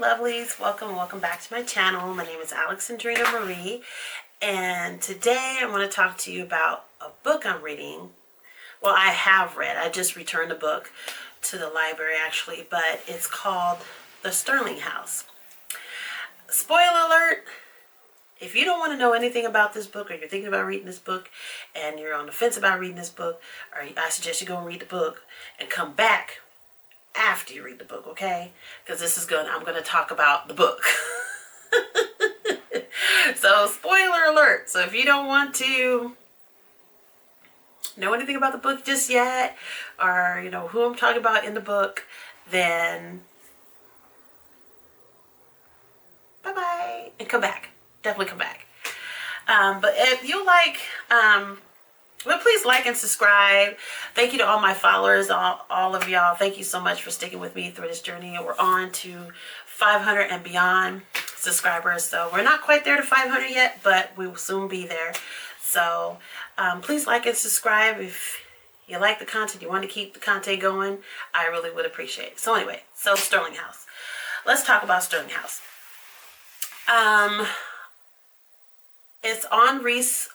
lovelies, welcome back to my channel. My name is Alexandrina Marie, and today I want to talk to you about a book I'm reading. Well, I have read. I just returned the book to the library actually, but it's called The Starling House. Spoiler alert, if you don't want to know anything about this book, or you're thinking about reading this book and you're on the fence about reading this book, or I suggest you go and read the book and come back after you read the book, okay? Because I'm gonna talk about the book. So spoiler alert. So if you don't want to know anything about the book just yet, or you know who I'm talking about in the book, then bye-bye and come back. Definitely come back. But if you like, well, please like and subscribe. Thank you to all my followers, all of y'all. Thank you so much for sticking with me through this journey. We're on to 500 and beyond subscribers. So we're not quite there to 500 yet, but we will soon be there. So please like and subscribe if you like the content, you want to keep the content going. I really would appreciate it. So anyway, so Starling House. Let's talk about Starling House. It's on Reese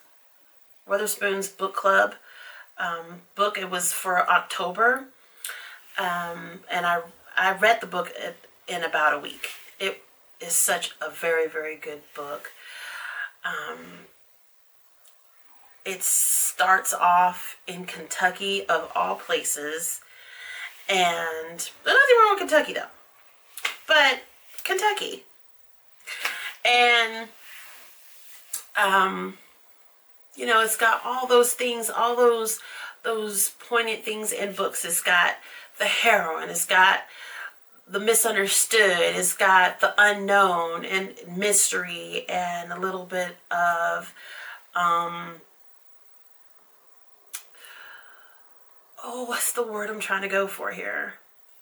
Witherspoon's book club book. It was for October, and I read the book in about a week. It is such a very, very good book. It starts off in Kentucky, of all places, and there's nothing wrong with Kentucky though, but Kentucky, and you know, it's got all those things, all those poignant things in books. It's got the heroine, it's got the misunderstood, it's got the unknown and mystery, and a little bit of what's the word I'm trying to go for here?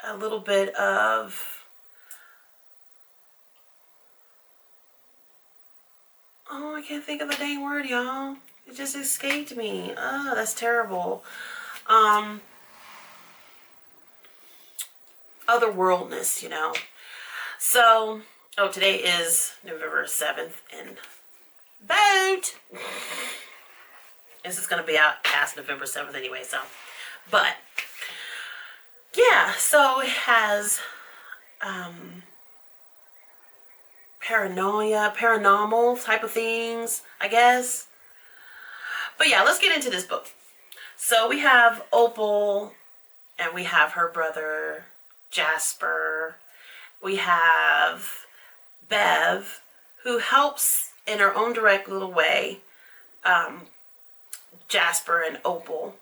A little bit of I can't think of the dang word, y'all. It just escaped me. Oh, that's terrible. Otherworldness, you know. So, today is November 7th, and vote! This is going to be out past November 7th anyway, so. But, yeah, so it has paranormal type of things, I guess. But yeah, let's get into this book. So we have Opal, and we have her brother Jasper. We have Bev, who helps in her own direct little way Jasper and Opal,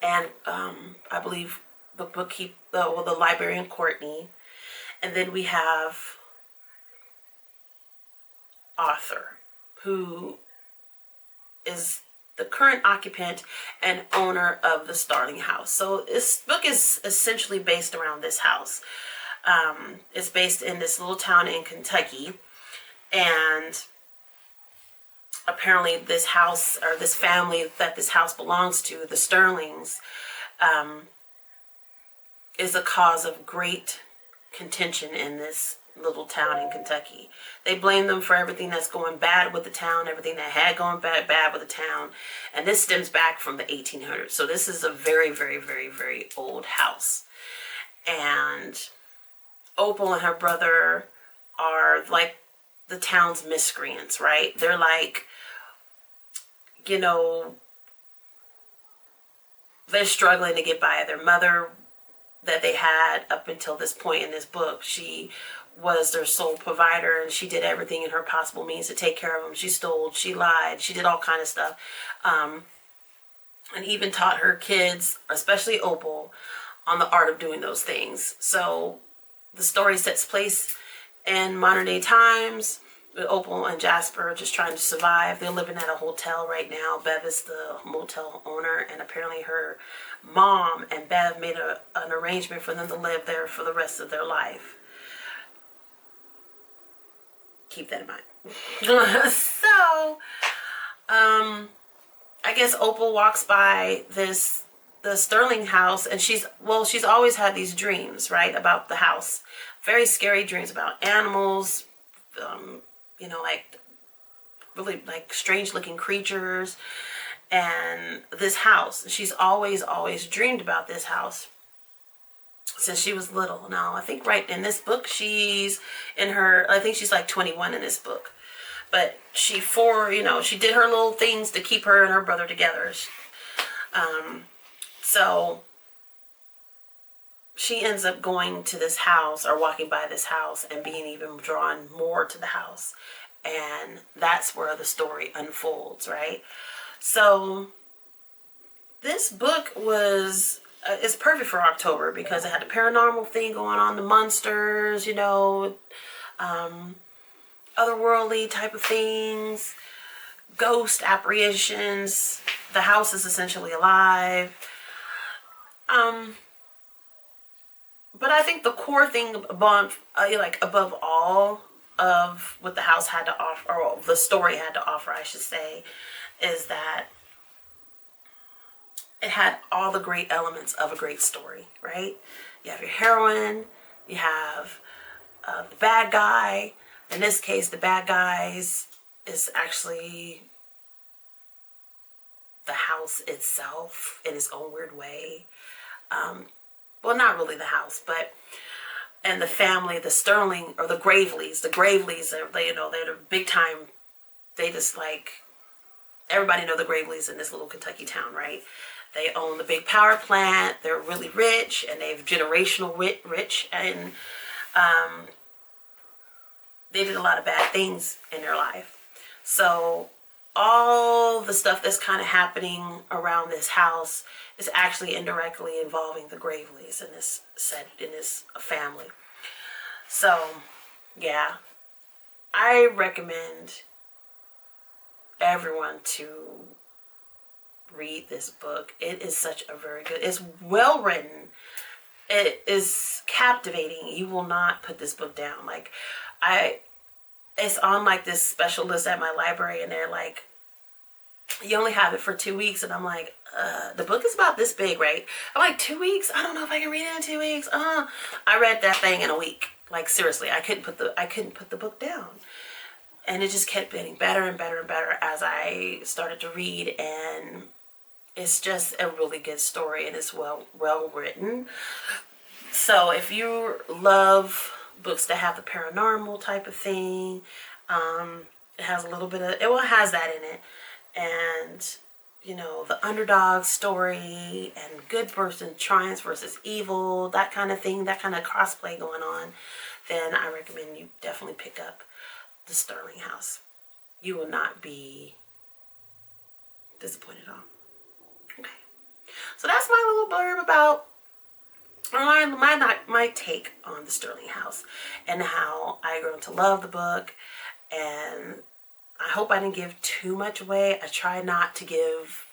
and I believe the librarian Courtney. And then we have Arthur, who is the current occupant and owner of the Starling House. So this book is essentially based around this house. It's based in this little town in Kentucky, and apparently this house, or this family that this house belongs to, the Starlings, is a cause of great contention in this little town in Kentucky. They blame them for everything that's going bad with the town, everything that had gone bad with the town, and this stems back from the 1800s. So this is a very, very, very, very old house. And Opal and her brother are like the town's miscreants, right? They're like, you know, they're struggling to get by. Their mother that they had up until this point in this book, she was their sole provider, and she did everything in her possible means to take care of them. She stole, she lied, she did all kind of stuff, and even taught her kids, especially Opal, on the art of doing those things. So the story sets place in modern day times, with Opal and Jasper just trying to survive. They're living at a hotel right now. Bev is the motel owner, and apparently her mom and Bev made an arrangement for them to live there for the rest of their life. Keep that in mind. So, I guess Opal walks by this the Starling house, and she's always had these dreams, right, about the house. Very scary dreams about animals, you know, like really like strange looking creatures, and this house. She's always dreamed about this house since she was little. Now, I think right in this book, I think she's like 21 in this book. But she did her little things to keep her and her brother together. So she ends up going to this house or walking by this house and being even drawn more to the house. And that's where the story unfolds, right? So this book is perfect for October because it had the paranormal thing going on, the monsters, you know, otherworldly type of things, ghost apparitions. The house is essentially alive. But I think the core thing above all of what the house had to offer, or the story had to offer, I should say, is that it had all the great elements of a great story, right? You have your heroine, you have the bad guy. In this case, the bad guys is actually the house itself in its own weird way. Well, not really the house, but and the family, the Starling or the Graveleys. The Graveleys are they're the big time. They just like everybody know the Graveleys in this little Kentucky town, right? They own the big power plant. They're really rich and they've generational rich, and they did a lot of bad things in their life. So all the stuff that's kind of happening around this house is actually indirectly involving the Graveleys in this family. So, yeah, I recommend everyone to read this book. It is such a very good, it's well written. It is captivating. You will not put this book down. Like, it's on like this special list at my library, and they're like, you only have it for 2 weeks, and I'm like, the book is about this big, right? I'm like, 2 weeks? I don't know if I can read it in 2 weeks. I read that thing in a week. Like, seriously, I couldn't put the book down, and it just kept getting better and better and better as I started to read, and it's just a really good story, and it's well written. So if you love books that have the paranormal type of thing, it has a little bit of, it has that in it, and you know, the underdog story and good person triumphs versus evil, that kind of thing, that kind of crossplay going on, then I recommend you definitely pick up the Starling House. You will not be disappointed at all. Okay, so that's my little blurb about my take on the Starling House and how I grew to love the book. And I hope I didn't give too much away. I try not to give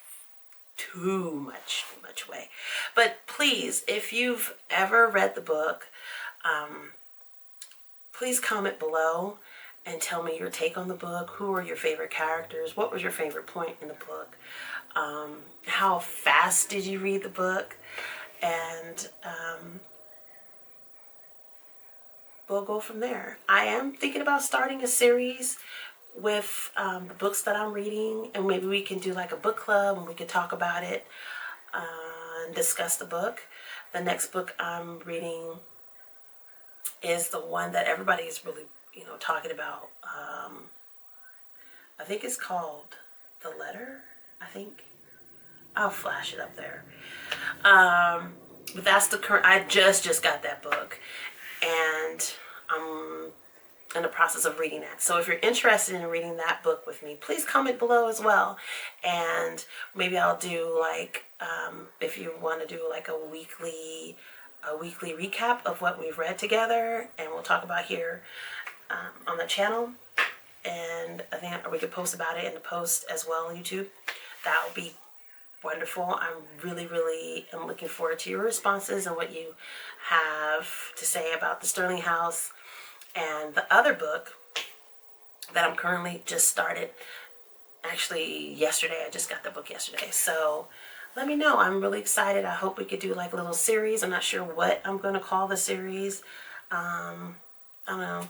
too much away. But please, if you've ever read the book, please comment below and tell me your take on the book. Who are your favorite characters? What was your favorite point in the book? How fast did you read the book? And we'll go from there. I am thinking about starting a series with the books that I'm reading, and maybe we can do like a book club and we can talk about it and discuss the book. The next book I'm reading is the one that everybody is really, talking about. I think it's called The Letter, I think. I'll flash it up there. But that's the current, I just got that book, and I'm in the process of reading that. So if you're interested in reading that book with me, please comment below as well. And maybe I'll do like, if you want to do like a weekly recap of what we've read together, and we'll talk about here on the channel. And I think we could post about it in the post as well on YouTube. That would be wonderful. I'm really am looking forward to your responses and what you have to say about the Starling House. And the other book that I'm currently just started, actually yesterday, I just got the book yesterday. So let me know. I'm really excited. I hope we could do like a little series. I'm not sure what I'm going to call the series. I don't know.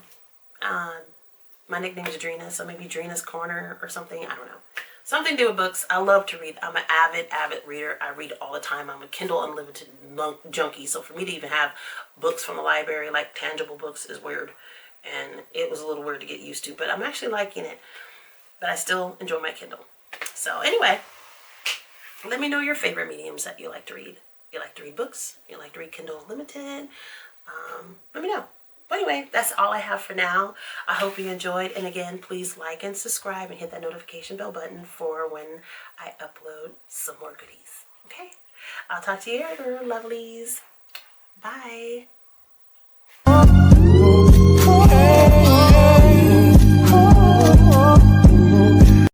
My nickname is Drina, so maybe Drina's Corner or something. I don't know. Something to do with books. I love to read. I'm an avid reader. I read all the time. I'm a Kindle Unlimited junkie. So for me to even have books from the library, like tangible books, is weird. And it was a little weird to get used to. But I'm actually liking it. But I still enjoy my Kindle. So anyway, let me know your favorite mediums that you like to read. You like to read books? You like to read Kindle Unlimited? Let me know. But anyway, that's all I have for now. I hope you enjoyed. And again, please like and subscribe and hit that notification bell button for when I upload some more goodies. Okay? I'll talk to you later, lovelies. Bye.